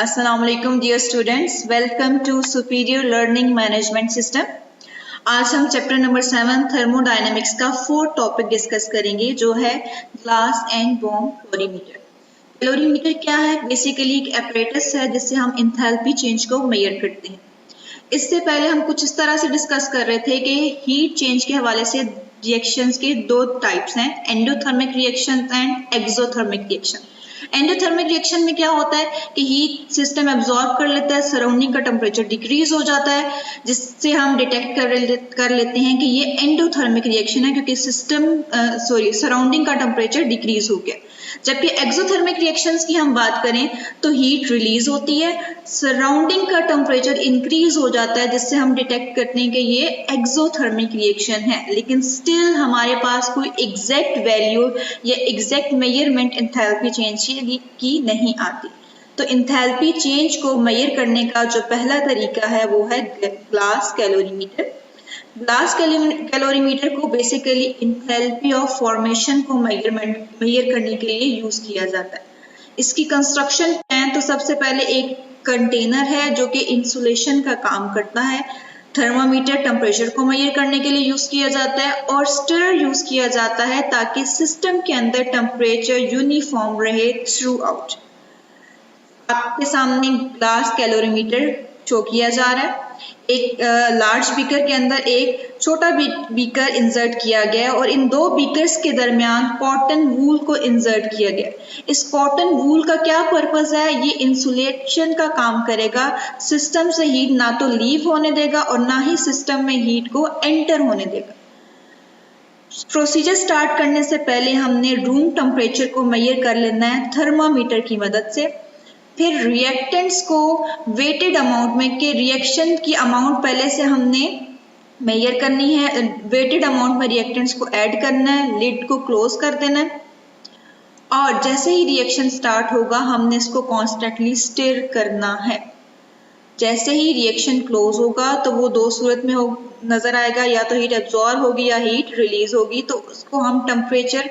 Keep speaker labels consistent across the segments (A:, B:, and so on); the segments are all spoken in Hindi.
A: Assalamualaikum dear students, welcome to Superior Learning Management System। आज हम चैप्टर नंबर 7 थर्मोडायनेमिक्स का 4th टॉपिक डिस्कस करेंगे जो है glass and bomb calorimeter. Calorimeter क्या है? बेसिकली एक एपरेटस है जिससे हम इंथैल्पी चेंज को मेजर करते हैं। इससे पहले हम कुछ इस तरह से डिस्कस कर रहे थे कि हीट चेंज के हवाले से रिएक्शंस के दो टाइप्स हैं, endothermic reaction and exothermic reaction. Endothermic reaction में क्या होता है कि हीट सिस्टम एब्जॉर्ब कर लेता है, सराउंडिंग का टेम्परेचर डिक्रीज हो जाता है, जिससे हम डिटेक्ट कर लेते हैं कि ये एंडोथर्मिक रिएक्शन है क्योंकि सराउंडिंग का टेम्परेचर डिक्रीज हो गया। जबकि एक्सोथर्मिक रिएक्शंस की हम बात करें तो हीट रिलीज होती है, सराउंडिंग का टेम्परेचर इंक्रीज हो जाता है, जिससे हम डिटेक्ट करते हैं कि ये एक्सोथर्मिक रिएक्शन है। लेकिन स्टिल हमारे पास कोई एग्जैक्ट वैल्यू या एग्जैक्ट मेजरमेंट एंथैल्पी चेंज की नहीं आती। तो एंथैल्पी चेंज को मेजर करने का जो पहला तरीका है वो है ग्लास कैलोरीमीटर। ग्लास कैलोरीमीटर को बेसिकली एंथैल्पी ऑफ फॉर्मेशन को मेजर करने के लिए यूज किया जाता है। इसकी कंस्ट्रक्शन है तो सबसे पहले एक कंटेनर है जो कि इंसुलेशन का काम करता है, थर्मामीटर टेम्परेचर को मेजर करने के लिए यूज किया जाता है, और स्टिरर यूज किया जाता है ताकि सिस्टम के अंदर टेम्परेचर यूनिफॉर्म रहे थ्रू आउट। आपके सामने ग्लास कैलोरीमीटर शो किया जा रहा है। एक लार्ज बीकर के अंदर एक छोटा बीकर इंसर्ट किया गया है और इन दो बीकर्स के दरमियान कॉटन वूल को इंसर्ट किया गया। इस कॉटन वूल का क्या पर्पस है? ये इंसुलेशन का काम करेगा, सिस्टम से हीट ना तो लीव होने देगा और ना ही सिस्टम में हीट को एंटर होने देगा। प्रोसीजर स्टार्ट करने से पहले हमने रूम टेम्परेचर को मेजर कर लेना है थर्मामीटर की मदद से। फिर रिएक्टेंट्स को वेटेड अमाउंट में के रिएक्शन की अमाउंट पहले से हमने मेजर करनी है, वेटेड अमाउंट में रिएक्टेंट्स को ऐड करना है, लिड को क्लोज कर देना है, और जैसे ही रिएक्शन स्टार्ट होगा हमने इसको कॉन्स्टेंटली स्टिर करना है। जैसे ही रिएक्शन क्लोज होगा तो वो दो सूरत में नजर आएगा, या तो हीट एब्जॉर्ब होगी या हीट रिलीज होगी, तो उसको हम टेम्परेचर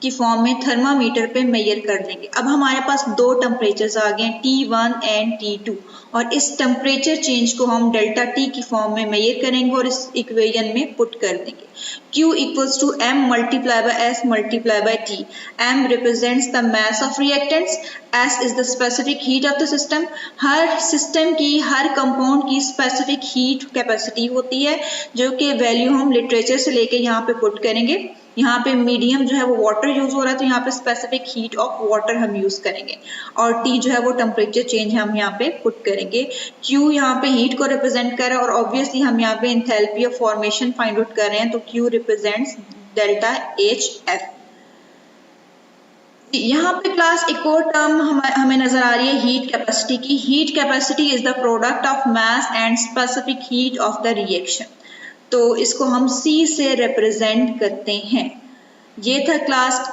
A: की फॉर्म में थर्मामीटर पे मेजर कर लेंगे। अब हमारे पास दो टेम्परेचर्स आ गए हैं, T1 एंड T2, और इस टेम्परेचर चेंज को हम डेल्टा T की फॉर्म में मेजर करेंगे और इस इक्वेशन में पुट कर देंगे। Q equals to M multiply by S multiply by T। M represents the mass of reactants, S is the specific heat of the system. हर सिस्टम की, हर कंपाउंड की स्पेसिफिक हीट कैपेसिटी होती है, जो कि वैल्यू हम लिटरेचर से लेके यहाँ पे पुट करेंगे। यहाँ पे मीडियम जो है वो वाटर यूज हो रहा है तो यहाँ पे स्पेसिफिक हीट ऑफ वाटर हम यूज करेंगे, और T जो है वो टेम्परेचर चेंज हम यहाँ पे पुट करेंगे। Q यहाँ पे हीट को रिप्रेजेंट कर रहा है और ऑब्वियसली हम यहाँ पे enthalpy of formation find out कर रहे हैं, तो Q रिप्रेजेंट्स डेल्टा HF। यहाँ पे क्लास एक और टर्म हमें नजर आ रही है हीट कैपेसिटी की। Heat capacity is the product of mass and specific heat of the reaction, तो इसको हम C से रिप्रेजेंट करते हैं। ये था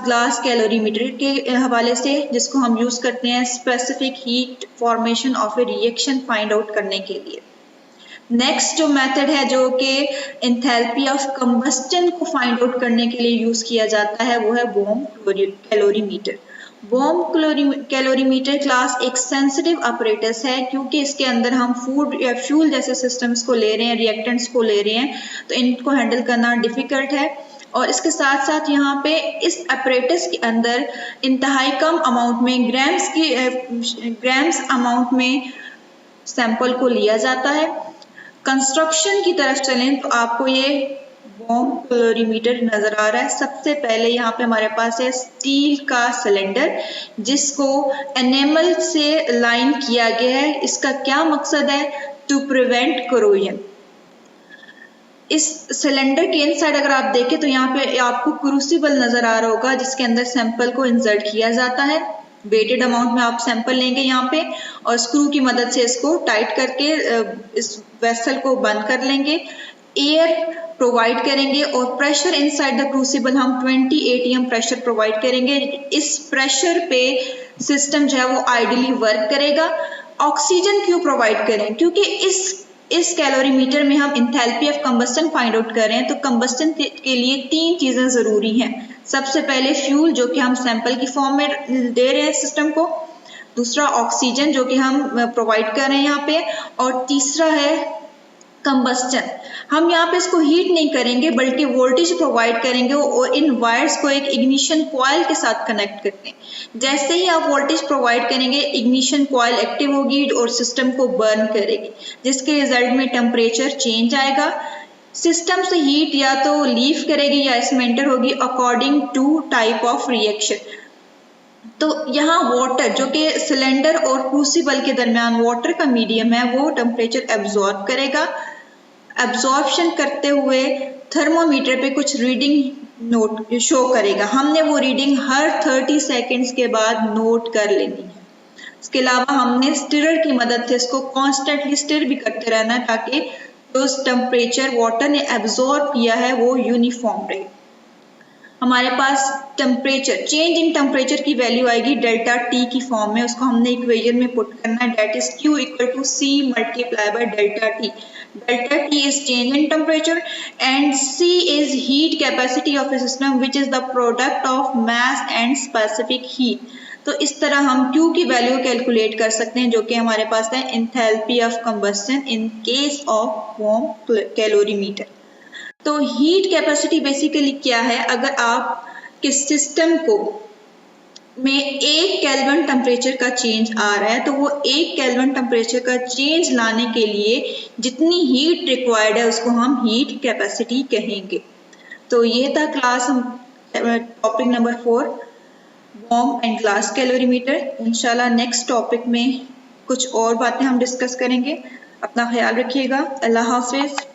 A: ग्लास कैलोरीमीटर के हवाले से, जिसको हम यूज करते हैं specific heat formation of A reaction find out करने के लिए। नेक्स्ट जो मेथड है जो कि एंथैल्पी ऑफ कंबस्टन को फाइंड आउट करने के लिए यूज किया जाता है वो है bomb calorimeter. Bomb calorimeter class एक सेंसिटिव अपरेटस है क्योंकि इसके अंदर हम फूड या फ्यूल जैसे सिस्टम्स को ले रहे हैं, रिएक्टेंट्स को ले रहे हैं, तो इनको हैंडल करना डिफिकल्ट है। और इसके साथ साथ यहाँ पे इस अपरेटस के अंदर इंतहाई कम अमाउंट में ग्राम्स अमाउंट में सैंपल को लिया जाता है। कंस्ट्रक्शन की तरफ चलें तो आपको ये बॉम कैलोरीमीटर नजर आ रहा है। सबसे पहले यहाँ पे हमारे पास है स्टील का सिलेंडर जिसको एनेमल से लाइन किया गया है। इसका क्या मकसद है? To prevent corrosion. इस सिलेंडर के इनसाइड अगर आप देखें तो यहाँ पे आपको क्रूसिबल नजर आ रहा होगा जिसके अंदर सैंपल को इंसर्ट किया जाता है। वेटेड अमाउंट में आप सैंपल लेंगे यहाँ पे और स्क्रू की मदद से इसको टाइट करके इस वेसल को बंद कर लेंगे, एयर प्रोवाइड करेंगे और प्रेशर इनसाइड द क्रूसिबल हम 20 atm प्रेशर प्रोवाइड करेंगे। इस प्रेशर पे सिस्टम जो है वो आइडियली वर्क करेगा। ऑक्सीजन क्यों प्रोवाइड करें? क्योंकि इस कैलोरीमीटर में हम enthalpy of combustion find out कर रहे हैं, तो कंबस्टन के लिए तीन चीजें जरूरी हैं। सबसे पहले फ्यूल जो कि हम सैंपल की फॉर्म में दे रहे हैं सिस्टम को, दूसरा ऑक्सीजन जो कि हम प्रोवाइड कर रहे हैं यहाँ पे, और तीसरा है कंबस्टन। हम यहाँ पे इसको हीट नहीं करेंगे बल्कि वोल्टेज प्रोवाइड करेंगे और इन वायर्स को एक इग्निशन कॉइल के साथ कनेक्ट करते हैं। जैसे ही आप वोल्टेज प्रोवाइड करेंगे इग्निशन कॉइल एक्टिव होगी और सिस्टम को बर्न करेगी, जिसके रिजल्ट में टेम्परेचर चेंज आएगा। सिस्टम से हीट या तो लीव करेगी या इसमें एंटर होगी according to type of reaction. तो यहाँ वाटर जो कि सिलेंडर और क्रूसिबल के दरमियान वाटर का मीडियम है वो टेम्परेचर एब्जॉर्ब करेगा। एब्जॉर्प्शन करते हुए थर्मोमीटर पे कुछ रीडिंग नोट शो करेगा। हमने वो रीडिंग हर 30 सेकेंड्स के बाद नोट कर लेनी है। इसके अलावा हमने स्टिरर की मदद से इसको कॉन्स्टेंटली स्टिर भी करते रहना है ताकि जो टेम्परेचर वाटर ने एब्जॉर्ब किया है वो यूनिफॉर्म रहे। हमारे पास टेम्परेचर चेंज इन टेम्परेचर की वैल्यू आएगी डेल्टा टी की फॉर्म में। उसको हमने इक्वेशन में पुट करना है, that is Q equal to C multiply by delta T. Delta T is change in temperature and C is heat capacity of a system which is the product of mass and specific heat. तो इस तरह हम Q की वैल्यू कैलकुलेट कर सकते हैं जो कि हमारे पास है enthalpy of combustion in case of warm calorimeter. तो हीट कैपेसिटी बेसिकली क्या है, अगर आप किस सिस्टम को में 1 केल्विन टेम्परेचर का चेंज आ रहा है तो वो 1 केल्विन टेम्परेचर का चेंज लाने के लिए जितनी हीट रिक्वायर्ड है उसको हम हीट कैपेसिटी कहेंगे। तो ये था class topic number 4 warm and glass calorimeter. इंशाल्लाह नेक्स्ट टॉपिक में कुछ और बातें हम डिस्कस करेंगे। अपना ख्याल रखिएगा। अल्लाह हाफिज।